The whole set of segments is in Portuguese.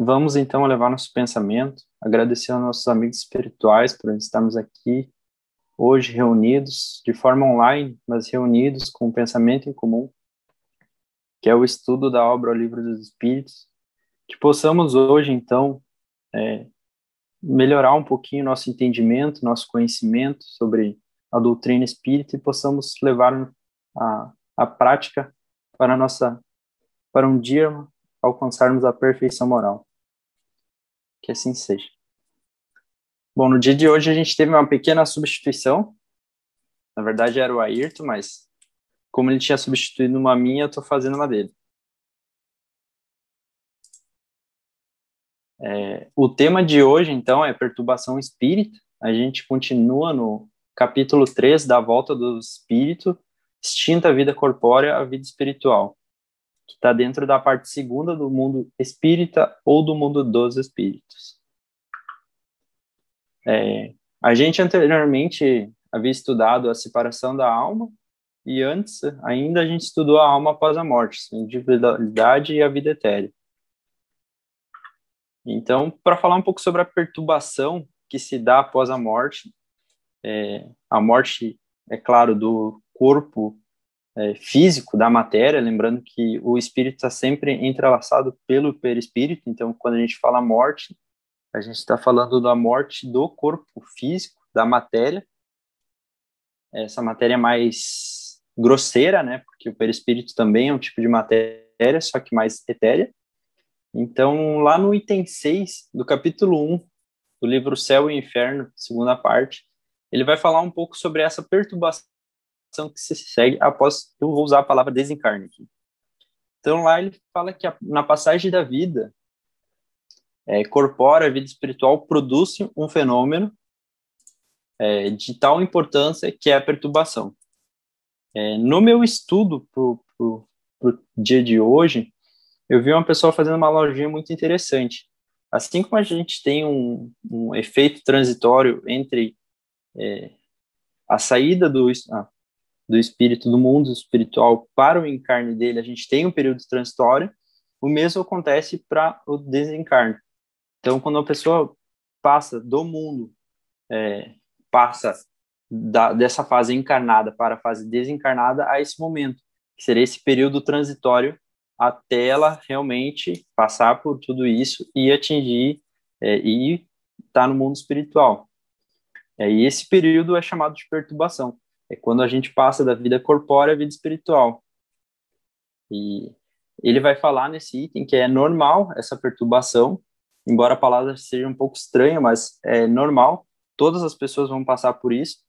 Vamos então levar nosso pensamento, agradecer aos nossos amigos espirituais por estarmos aqui hoje reunidos de forma online, mas reunidos com um pensamento em comum, que é o estudo da obra O Livro dos Espíritos, que possamos hoje então melhorar um pouquinho nosso entendimento, nosso conhecimento sobre a doutrina espírita e possamos levar a prática para um dia alcançarmos a perfeição moral. Que assim seja. Bom, no dia de hoje a gente teve uma pequena substituição. Na verdade era o Ayrton, mas como ele tinha substituído uma minha, eu estou fazendo uma dele. O tema de hoje, então, é perturbação espírita. A gente continua no capítulo 3 da volta do espírito, extinta a vida corpórea, a vida espiritual, que está dentro da parte segunda do mundo espírita ou do mundo dos espíritos. A gente anteriormente havia estudado a separação da alma e antes ainda a gente estudou a alma após a morte, a individualidade e a vida etérea. Então, para falar um pouco sobre a perturbação que se dá após a morte, é claro, do corpo físico, da matéria, lembrando que o espírito está sempre entrelaçado pelo perispírito, então quando a gente fala morte, a gente está falando da morte do corpo físico, da matéria, essa matéria mais grosseira, né, porque o perispírito também é um tipo de matéria, só que mais etérea. Então, lá no item 6 do capítulo 1 do livro Céu e Inferno, segunda parte, ele vai falar um pouco sobre essa perturbação que se segue após, eu vou usar a palavra desencarne aqui. Então, lá ele fala que na passagem da vida, corpórea, a vida espiritual, produz um fenômeno de tal importância que é a perturbação. No meu estudo pro dia de hoje, eu vi uma pessoa fazendo uma analogia muito interessante. Assim como a gente tem um efeito transitório entre a saída do espírito, do mundo espiritual para o encarne dele, a gente tem um período transitório, o mesmo acontece para o desencarne. Então, quando a pessoa passa do mundo, passa dessa fase encarnada para a fase desencarnada a esse momento, que seria esse período transitório até ela realmente passar por tudo isso e atingir e estar no mundo espiritual. E esse período é chamado de perturbação. É quando a gente passa da vida corpórea à vida espiritual. E ele vai falar nesse item que é normal essa perturbação, embora a palavra seja um pouco estranha, mas é normal. Todas as pessoas vão passar por isso,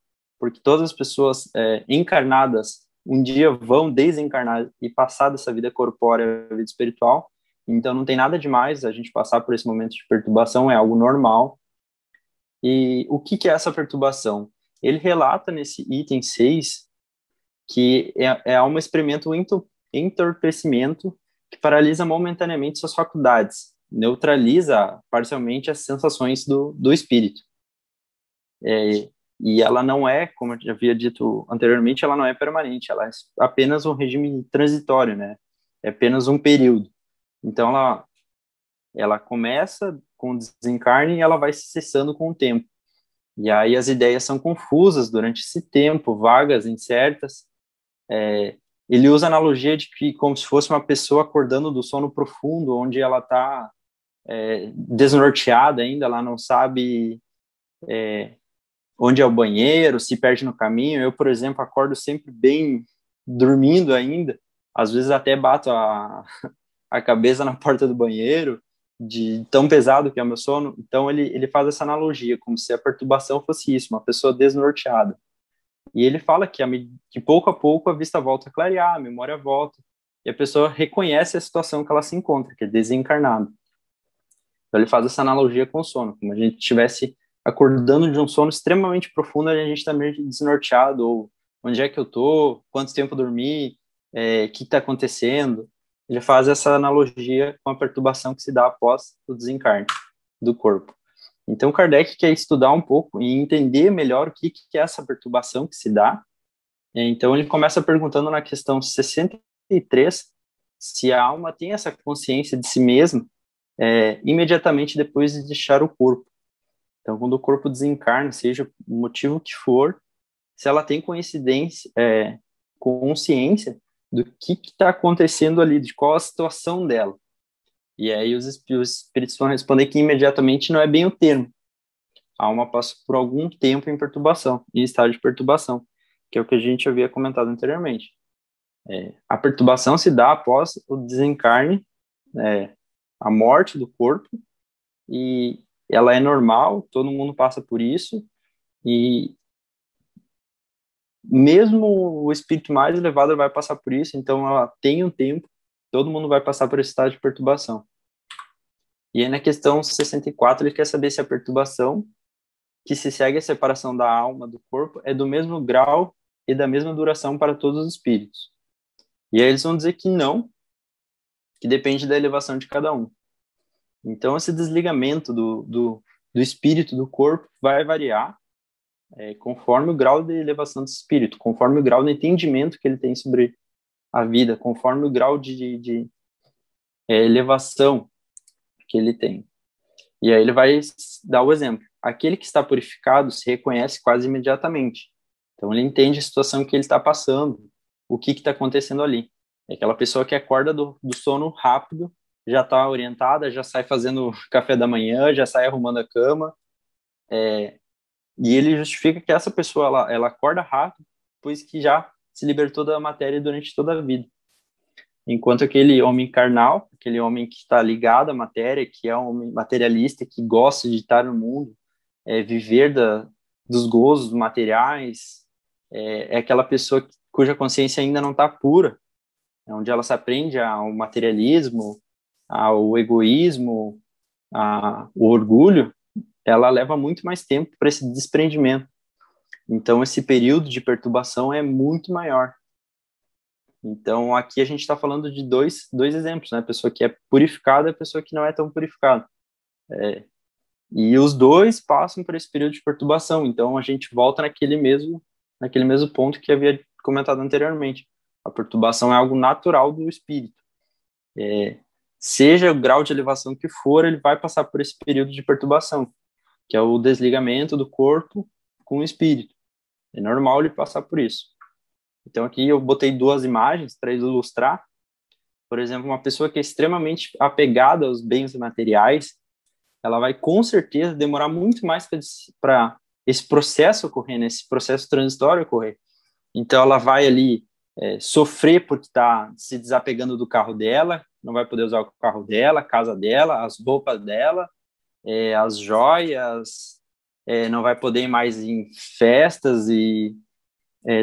porque todas as pessoas encarnadas um dia vão desencarnar e passar dessa vida corpórea à vida espiritual. Então não tem nada demais a gente passar por esse momento de perturbação, é algo normal. E o que é essa perturbação? Ele relata nesse item 6 que é um experimento, um entorpecimento que paralisa momentaneamente suas faculdades, neutraliza parcialmente as sensações do espírito. E ela não é, como eu já havia dito anteriormente, ela não é permanente, ela é apenas um regime transitório, né? É apenas um período. Então, ela começa com o desencarne e ela vai se cessando com o tempo. E aí as ideias são confusas durante esse tempo, vagas, incertas. Ele usa a analogia de que como se fosse uma pessoa acordando do sono profundo, onde ela está desnorteada ainda, ela não sabe onde é o banheiro, se perde no caminho. Eu, por exemplo, acordo sempre bem dormindo ainda, às vezes até bato a cabeça na porta do banheiro, de tão pesado que é o meu sono. Então ele faz essa analogia, como se a perturbação fosse isso, uma pessoa desnorteada. E ele fala que pouco a pouco a vista volta a clarear, a memória volta, e a pessoa reconhece a situação que ela se encontra, que é desencarnada. Então ele faz essa analogia com o sono, como a gente estivesse acordando de um sono extremamente profundo, a gente está meio desnorteado, ou onde é que eu tô, quanto tempo eu dormi, o que está acontecendo. Ele faz essa analogia com a perturbação que se dá após o desencarne do corpo. Então, Kardec quer estudar um pouco e entender melhor o que é essa perturbação que se dá. Então, ele começa perguntando na questão 63 se a alma tem essa consciência de si mesma imediatamente depois de deixar o corpo. Então, quando o corpo desencarna, seja o motivo que for, se ela tem consciência do que está acontecendo ali, de qual a situação dela. E aí os espíritos vão responder que imediatamente não é bem o termo. A alma passa por algum tempo em perturbação, em estado de perturbação, que é o que a gente havia comentado anteriormente. A perturbação se dá após o desencarne, a morte do corpo, e ela é normal, todo mundo passa por isso, e mesmo o espírito mais elevado vai passar por isso, então ela tem um tempo, todo mundo vai passar por esse estado de perturbação. E aí na questão 64 ele quer saber se a perturbação que se segue a separação da alma do corpo é do mesmo grau e da mesma duração para todos os espíritos. E aí eles vão dizer que não, que depende da elevação de cada um. Então esse desligamento do espírito do corpo vai variar conforme o grau de elevação do espírito, conforme o grau de entendimento que ele tem sobre a vida, conforme o grau de elevação que ele tem. E aí ele vai dar o exemplo. Aquele que está purificado se reconhece quase imediatamente. Então ele entende a situação que ele está passando, o que está acontecendo ali. É aquela pessoa que acorda do sono rápido, já está orientada, já sai fazendo café da manhã, já sai arrumando a cama, e ele justifica que essa pessoa ela acorda rápido, pois que já se libertou da matéria durante toda a vida. Enquanto aquele homem carnal, aquele homem que está ligado à matéria, que é um homem materialista, que gosta de estar no mundo, viver dos gozos materiais, é aquela pessoa cuja consciência ainda não está pura, onde ela se aprende ao materialismo, ao egoísmo, ao orgulho, ela leva muito mais tempo para esse desprendimento. Então, esse período de perturbação é muito maior. Então, aqui a gente está falando de dois exemplos, né? A pessoa que é purificada e a pessoa que não é tão purificada. E os dois passam por esse período de perturbação. Então, a gente volta naquele mesmo ponto que havia comentado anteriormente. A perturbação é algo natural do espírito. Seja o grau de elevação que for, ele vai passar por esse período de perturbação, que é o desligamento do corpo com o espírito. É normal ele passar por isso. Então, aqui eu botei duas imagens para ilustrar. Por exemplo, uma pessoa que é extremamente apegada aos bens materiais, ela vai com certeza demorar muito mais para esse processo ocorrer, né? Esse processo transitório ocorrer. Então, ela vai ali sofrer porque está se desapegando do carro dela, não vai poder usar o carro dela, a casa dela, as roupas dela, as joias, não vai poder ir mais em festas e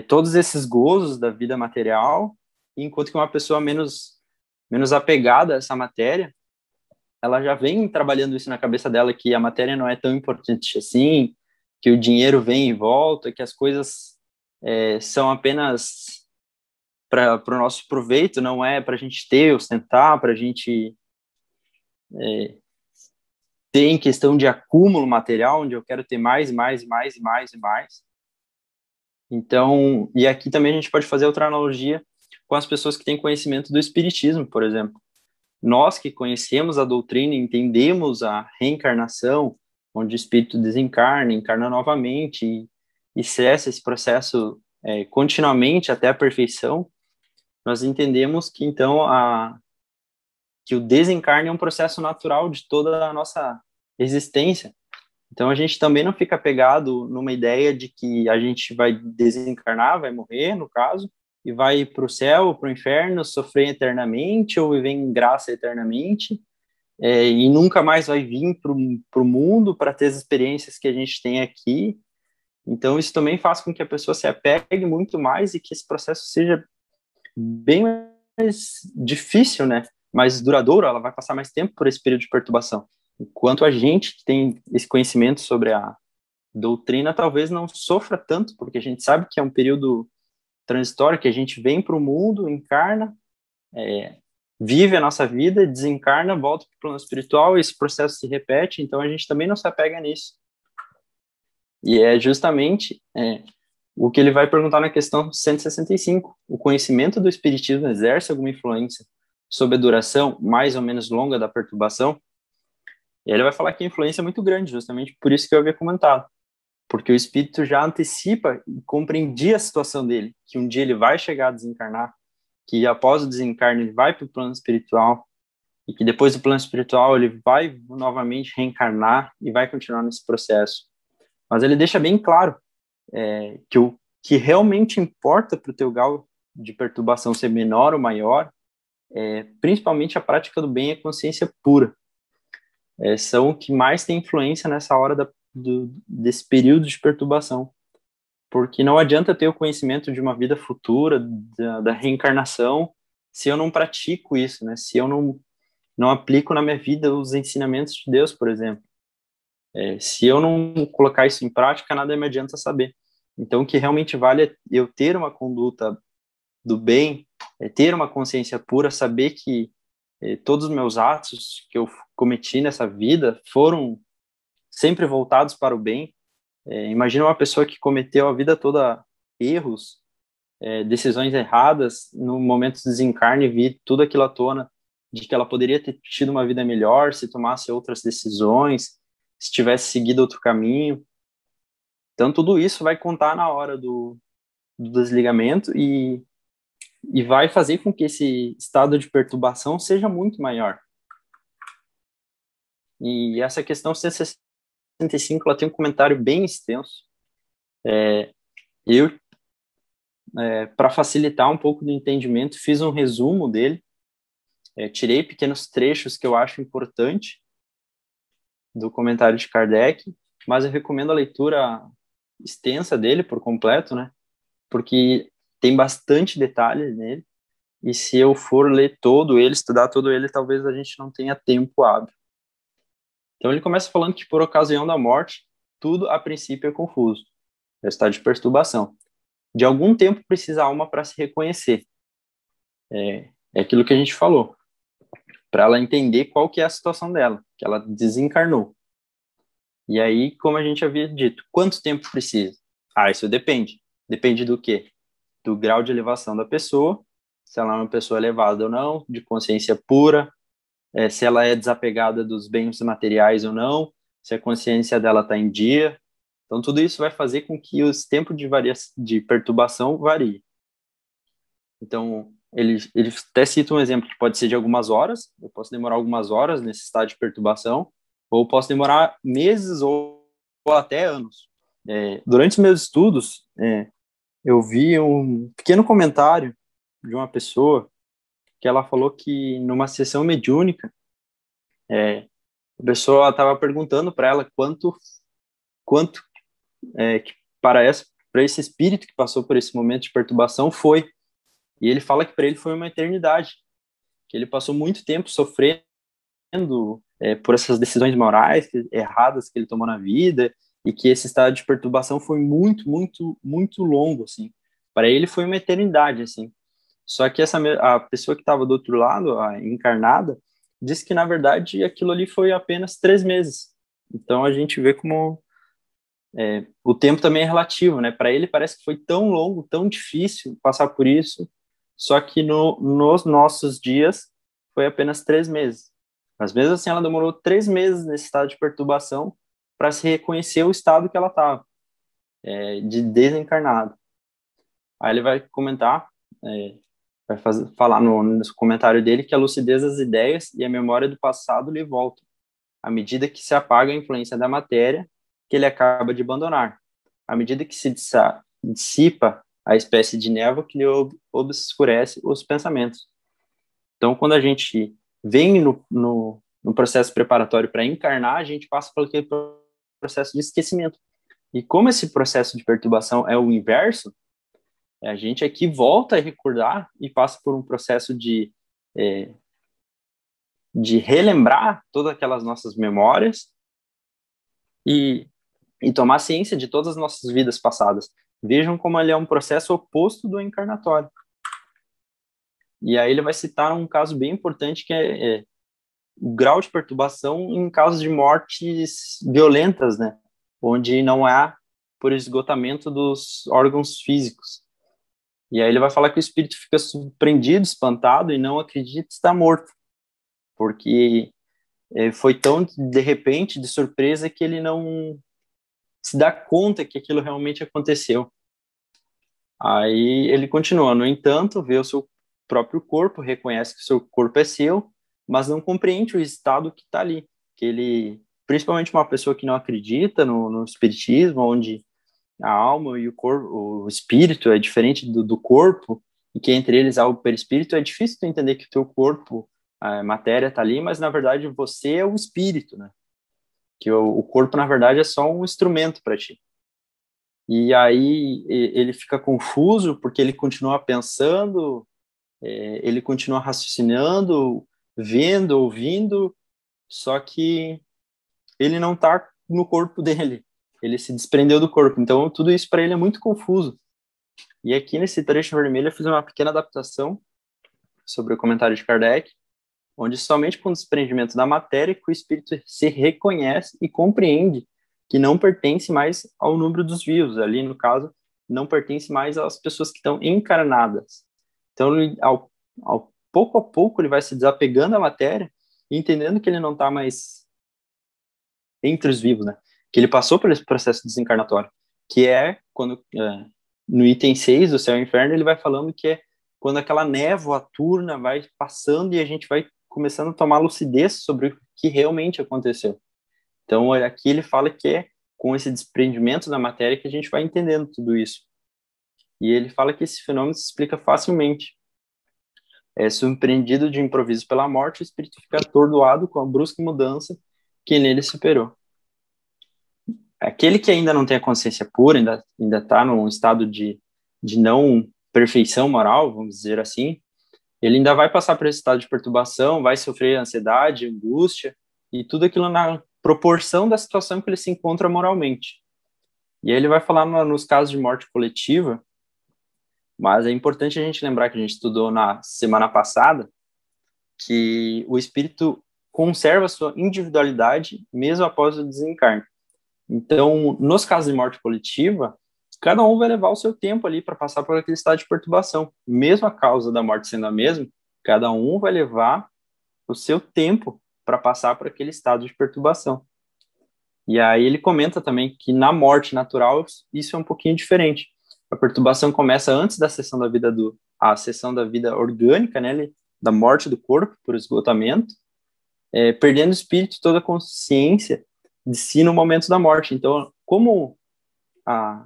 todos esses gozos da vida material, enquanto que uma pessoa menos apegada a essa matéria, ela já vem trabalhando isso na cabeça dela, que a matéria não é tão importante assim, que o dinheiro vem e volta, que as coisas são apenas para o nosso proveito, não é para a gente ter, ostentar, para a gente ter em questão de acúmulo material, onde eu quero ter mais e mais e mais e mais e mais. Então, e aqui também a gente pode fazer outra analogia com as pessoas que têm conhecimento do espiritismo, por exemplo. Nós que conhecemos a doutrina, entendemos a reencarnação, onde o espírito desencarna, encarna novamente e cessa esse processo continuamente até a perfeição, nós entendemos que então que o desencarne é um processo natural de toda a nossa existência. Então a gente também não fica apegado numa ideia de que a gente vai desencarnar, vai morrer, no caso, e vai para o céu, para o inferno, sofrer eternamente ou viver em graça eternamente, e nunca mais vai vir para o mundo para ter as experiências que a gente tem aqui. Então isso também faz com que a pessoa se apegue muito mais e que esse processo seja bem mais difícil, né? Mais duradouro, ela vai passar mais tempo por esse período de perturbação. Enquanto a gente que tem esse conhecimento sobre a doutrina talvez não sofra tanto, porque a gente sabe que é um período transitório, que a gente vem para o mundo, encarna, vive a nossa vida, desencarna, volta para o plano espiritual, esse processo se repete, então a gente também não se apega nisso. E é justamente o que ele vai perguntar na questão 165. O conhecimento do espiritismo exerce alguma influência sobre a duração mais ou menos longa da perturbação? E aí ele vai falar que a influência é muito grande, justamente por isso que eu havia comentado. Porque o espírito já antecipa e compreendia a situação dele, que um dia ele vai chegar a desencarnar, que após o desencarne ele vai para o plano espiritual, e que depois do plano espiritual ele vai novamente reencarnar e vai continuar nesse processo. Mas ele deixa bem claro que o que realmente importa para o teu grau de perturbação ser menor ou maior é principalmente a prática do bem e a consciência pura. São o que mais tem influência nessa hora desse período de perturbação. Porque não adianta ter o conhecimento de uma vida futura, da reencarnação, se eu não pratico isso, né? Se eu não aplico na minha vida os ensinamentos de Deus, por exemplo. Se eu não colocar isso em prática, nada me adianta saber. Então, o que realmente vale é eu ter uma conduta do bem, ter uma consciência pura, saber que todos os meus atos que eu cometi nessa vida foram sempre voltados para o bem. Imagina uma pessoa que cometeu a vida toda erros, decisões erradas, no momento do desencarne vir tudo aquilo à tona, de que ela poderia ter tido uma vida melhor se tomasse outras decisões, se tivesse seguido outro caminho. Então, tudo isso vai contar na hora do desligamento e vai fazer com que esse estado de perturbação seja muito maior. E essa questão 165, ela tem um comentário bem extenso. Eu, para facilitar um pouco do entendimento, fiz um resumo dele, tirei pequenos trechos que eu acho importante do comentário de Kardec, mas eu recomendo a leitura extensa dele por completo, né? Porque tem bastante detalhes nele, e se eu for ler todo ele, estudar todo ele, talvez a gente não tenha tempo hábil. Então ele começa falando que por ocasião da morte, tudo a princípio é confuso, é estado de perturbação. De algum tempo precisa a alma para se reconhecer. É aquilo que a gente falou, para ela entender qual que é a situação dela, que ela desencarnou. E aí, como a gente havia dito, quanto tempo precisa? Isso depende. Depende do quê? Do grau de elevação da pessoa, se ela é uma pessoa elevada ou não, de consciência pura, se ela é desapegada dos bens materiais ou não, se a consciência dela está em dia. Então, tudo isso vai fazer com que os tempos de perturbação variem. Então, ele até cita um exemplo que pode ser de algumas horas, eu posso demorar algumas horas nesse estado de perturbação, ou posso demorar meses ou até anos. Durante os meus estudos, eu vi um pequeno comentário de uma pessoa que ela falou que numa sessão mediúnica, a pessoa estava perguntando para ela quanto que para esse espírito que passou por esse momento de perturbação foi. E ele fala que para ele foi uma eternidade, que ele passou muito tempo sofrendo por essas decisões morais erradas que ele tomou na vida, e que esse estado de perturbação foi muito, muito, muito longo, assim. Para ele foi uma eternidade, assim. Só que a pessoa que estava do outro lado, a encarnada, disse que, na verdade, aquilo ali foi apenas 3 meses. Então, a gente vê como o tempo também é relativo, né? Para ele parece que foi tão longo, tão difícil passar por isso, só que nos nossos dias foi apenas 3 meses. Mas mesmo assim, ela demorou 3 meses nesse estado de perturbação para se reconhecer o estado que ela estava, de desencarnado. Aí ele vai comentar, falar no comentário dele que a lucidez das ideias e a memória do passado lhe voltam, à medida que se apaga a influência da matéria que ele acaba de abandonar, à medida que se dissipa a espécie de névoa que lhe obscurece os pensamentos. Então, quando a gente vem no processo preparatório para encarnar, a gente passa por aquele processo de esquecimento. E como esse processo de perturbação é o inverso, a gente aqui volta a recordar e passa por um processo de relembrar todas aquelas nossas memórias e, e tomar ciência de todas as nossas vidas passadas. Vejam como ele é um processo oposto do encarnatório. E aí ele vai citar um caso bem importante que é o grau de perturbação em casos de mortes violentas, né? Onde não há por esgotamento dos órgãos físicos. E aí ele vai falar que o espírito fica surpreendido, espantado e não acredita estar morto, porque foi tão de repente, de surpresa, que ele não se dá conta que aquilo realmente aconteceu. Aí ele continua, no entanto, vê o seu próprio corpo, reconhece que o seu corpo é seu, mas não compreende o estado que está ali, que ele, principalmente uma pessoa que não acredita no espiritismo, onde a alma e o corpo, o espírito é diferente do corpo, e que entre eles há o perispírito, é difícil tu entender que o teu corpo, a matéria está ali, mas na verdade você é o espírito, né? Que o corpo na verdade é só um instrumento para ti. E aí ele fica confuso porque ele continua pensando, ele continua raciocinando, vendo, ouvindo, só que ele não está no corpo dele, ele se desprendeu do corpo, então tudo isso para ele é muito confuso. E aqui nesse trecho vermelho eu fiz uma pequena adaptação sobre o comentário de Kardec, onde somente com o desprendimento da matéria que o espírito se reconhece e compreende que não pertence mais ao número dos vivos, ali no caso, não pertence mais às pessoas que estão encarnadas. Então, ao pouco a pouco, ele vai se desapegando da matéria e entendendo que ele não está mais entre os vivos, né? Que ele passou por esse processo desencarnatório, que é quando, no item 6 do Céu e Inferno, ele vai falando que é quando aquela névoa turna vai passando e a gente vai começando a tomar lucidez sobre o que realmente aconteceu. Então, aqui ele fala que é com esse desprendimento da matéria que a gente vai entendendo tudo isso. E ele fala que esse fenômeno se explica facilmente. Surpreendido de improviso pela morte, o espírito fica atordoado com a brusca mudança que nele se operou. Aquele que ainda não tem a consciência pura, ainda está num estado de não perfeição moral, vamos dizer assim, ele ainda vai passar por esse estado de perturbação, vai sofrer ansiedade, angústia, e tudo aquilo na proporção da situação que ele se encontra moralmente. E aí ele vai falar nos casos de morte coletiva, mas é importante a gente lembrar que a gente estudou na semana passada, que o espírito conserva a sua individualidade mesmo após o desencarne. Então, nos casos de morte coletiva, cada um vai levar o seu tempo ali para passar por aquele estado de perturbação. Mesmo a causa da morte sendo a mesma, cada um vai levar o seu tempo para passar por aquele estado de perturbação. E aí ele comenta também que na morte natural isso é um pouquinho diferente. A perturbação começa antes da sessão da vida a sessão da vida orgânica, né, da morte do corpo por esgotamento, perdendo o espírito toda a consciência de si no momento da morte. Então, como a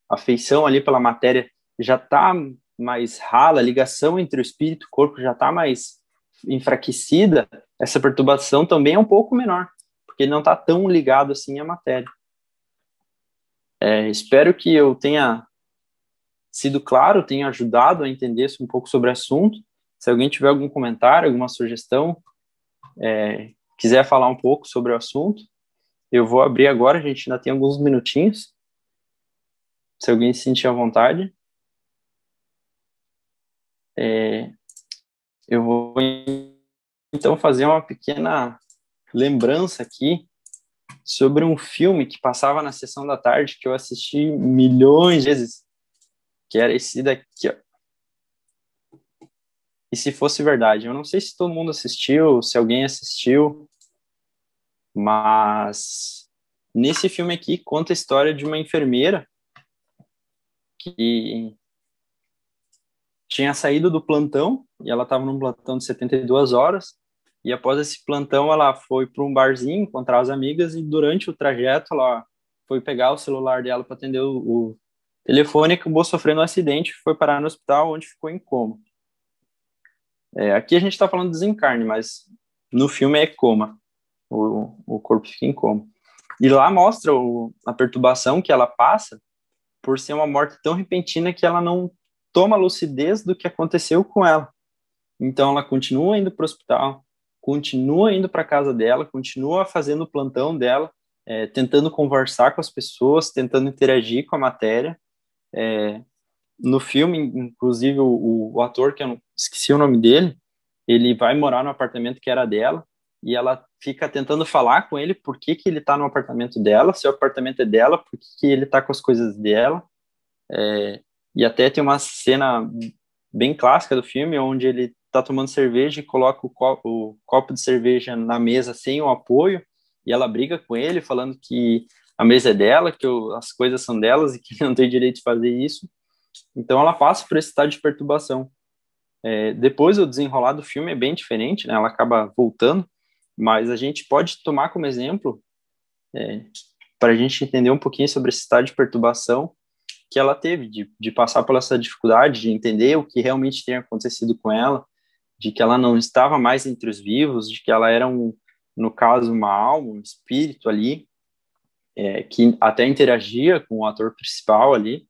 afeição ali pela matéria já está mais rala, a ligação entre o espírito e o corpo já está mais enfraquecida, essa perturbação também é um pouco menor, porque ele não está tão ligado assim à matéria. Espero que eu tenha sido claro, tenha ajudado a entender um pouco sobre o assunto. Se alguém tiver algum comentário, alguma sugestão, quiser falar um pouco sobre o assunto, eu vou abrir agora, a gente ainda tem alguns minutinhos. Se alguém se sentir à vontade. Eu vou, então, fazer uma pequena lembrança aqui sobre um filme que passava na sessão da tarde, que eu assisti milhões de vezes, que era esse daqui, ó. E se fosse verdade? Eu não sei se todo mundo assistiu, se alguém assistiu, mas nesse filme aqui conta a história de uma enfermeira que tinha saído do plantão, e ela estava num plantão de 72 horas, e após esse plantão ela foi para um barzinho encontrar as amigas, e durante o trajeto ela foi pegar o celular dela para atender o telefone, e acabou sofrendo um acidente, foi parar no hospital, onde ficou em coma. Aqui a gente está falando de desencarne, mas no filme é coma, o corpo fica em coma. E lá mostra a perturbação que ela passa por ser uma morte tão repentina que ela não toma lucidez do que aconteceu com ela. Então ela continua indo para o hospital, continua indo para a casa dela, continua fazendo o plantão dela, tentando conversar com as pessoas, tentando interagir com a matéria. No filme, inclusive, o ator, que eu não esqueci o nome dele, ele vai morar no apartamento que era dela, e ela fica tentando falar com ele por que ele está no apartamento dela, se o apartamento é dela, por que ele está com as coisas dela. E até tem uma cena bem clássica do filme, onde ele tá tomando cerveja e coloca o copo de cerveja na mesa sem o apoio, e ela briga com ele, falando que a mesa é dela, que as coisas são delas e que não tem direito de fazer isso. Então ela passa por esse estado de perturbação. Depois o desenrolar do filme é bem diferente, né? Ela acaba voltando, mas a gente pode tomar como exemplo, para a gente entender um pouquinho sobre esse estado de perturbação que ela teve, de passar por essa dificuldade, de entender o que realmente tinha acontecido com ela, de que ela não estava mais entre os vivos, de que ela era, no caso, uma alma, um espírito ali, que até interagia com o ator principal ali.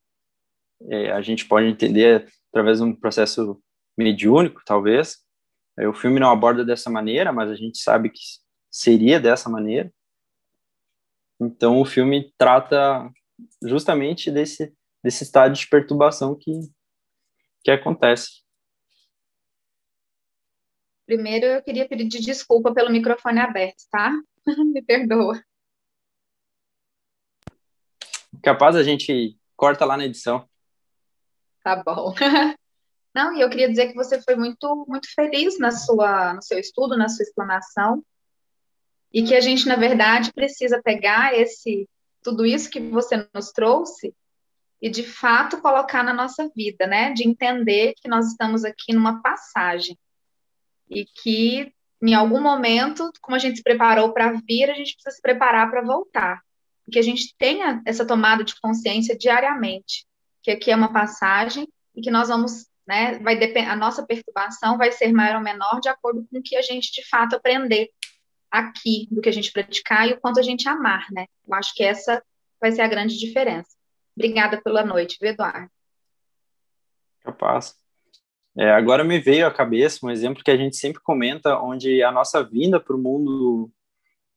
A gente pode entender através de um processo mediúnico, talvez. O filme não aborda dessa maneira, mas a gente sabe que seria dessa maneira. Então, o filme trata justamente desse estado de perturbação que acontece. Primeiro, eu queria pedir desculpa pelo microfone aberto, tá? Me perdoa. Capaz a gente corta lá na edição. Tá bom. Não, e eu queria dizer que você foi muito, muito feliz no seu estudo, na sua explanação, e que a gente, na verdade, precisa pegar tudo isso que você nos trouxe e, de fato, colocar na nossa vida, né? De entender que nós estamos aqui numa passagem e que, em algum momento, como a gente se preparou para vir, a gente precisa se preparar para voltar. E que a gente tenha essa tomada de consciência diariamente, que aqui é uma passagem e que nós vamos, né, a nossa perturbação vai ser maior ou menor de acordo com o que a gente, de fato, aprender aqui, do que a gente praticar e o quanto a gente amar, né? Eu acho que essa vai ser a grande diferença. Obrigada pela noite, viu, Eduardo? Capaz. Agora me veio à cabeça um exemplo que a gente sempre comenta, onde a nossa vinda para o mundo,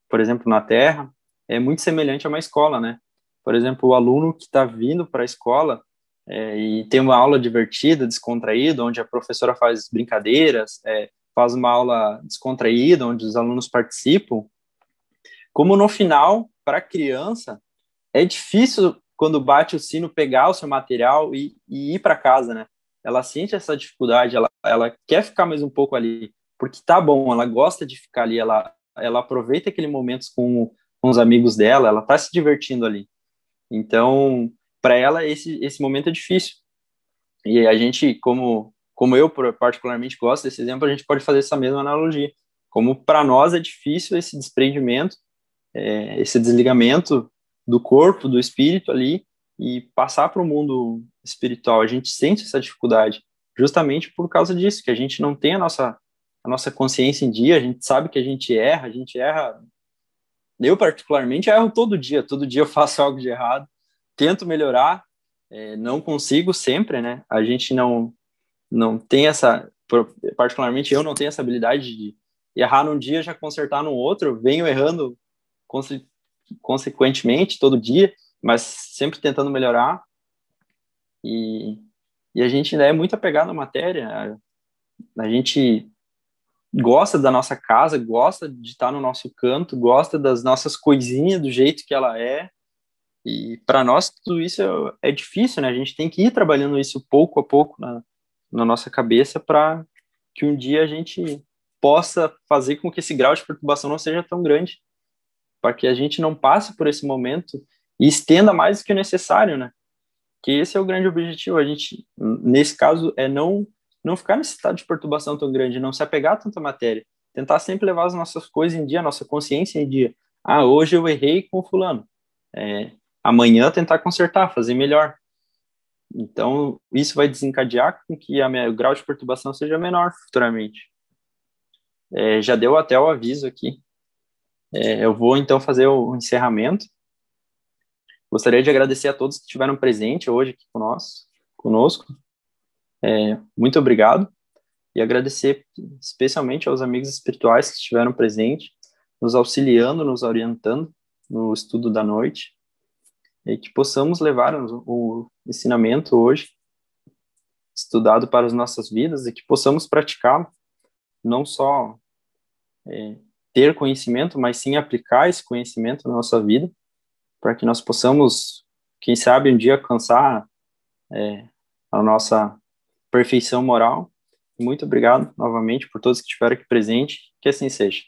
por exemplo, na Terra, é muito semelhante a uma escola, né? Por exemplo, o aluno que está vindo para a escola e tem uma aula divertida, descontraída, onde a professora faz brincadeiras, faz uma aula descontraída, onde os alunos participam. Como no final, para a criança, é difícil quando bate o sino pegar o seu material e ir para casa, né? Ela sente essa dificuldade, ela quer ficar mais um pouco ali, porque tá bom, ela gosta de ficar ali, ela aproveita aquele momento com os amigos dela, ela tá se divertindo ali. Então, para ela, esse momento é difícil. E a gente, como eu particularmente gosto desse exemplo, a gente pode fazer essa mesma analogia. Como para nós é difícil esse desprendimento, esse desligamento do corpo, do espírito ali, e passar para o mundo espiritual. A gente sente essa dificuldade justamente por causa disso, que a gente não tem a nossa consciência em dia, a gente sabe que a gente erra. Eu, particularmente, erro todo dia eu faço algo de errado, tento melhorar, não consigo sempre, né? A gente não tem particularmente eu não tenho essa habilidade de errar num dia já consertar no outro, venho errando consequentemente todo dia, mas sempre tentando melhorar. E a gente ainda é muito apegado à matéria. A gente gosta da nossa casa, gosta de estar no nosso canto, gosta das nossas coisinhas do jeito que ela é. E para nós tudo isso é difícil, né? A gente tem que ir trabalhando isso pouco a pouco na nossa cabeça para que um dia a gente possa fazer com que esse grau de perturbação não seja tão grande, para que a gente não passe por esse momento e estenda mais do que o necessário, né? Que esse é o grande objetivo. A gente, nesse caso, é não ficar nesse estado de perturbação tão grande, não se apegar a tanta matéria, tentar sempre levar as nossas coisas em dia, a nossa consciência em dia. Ah, hoje eu errei com fulano. Amanhã tentar consertar, fazer melhor. Então, isso vai desencadear com que o grau de perturbação seja menor futuramente. Já deu até o aviso aqui. Eu vou então fazer o encerramento. Gostaria de agradecer a todos que estiveram presentes hoje aqui conosco. Muito obrigado. E agradecer especialmente aos amigos espirituais que estiveram presentes, nos auxiliando, nos orientando no estudo da noite, e que possamos levar o ensinamento hoje estudado para as nossas vidas e que possamos praticá-lo, não só ter conhecimento, mas sim aplicar esse conhecimento na nossa vida, para que nós possamos, quem sabe, um dia alcançar a nossa perfeição moral Muito obrigado novamente por todos que estiveram aqui presentes. Que assim seja.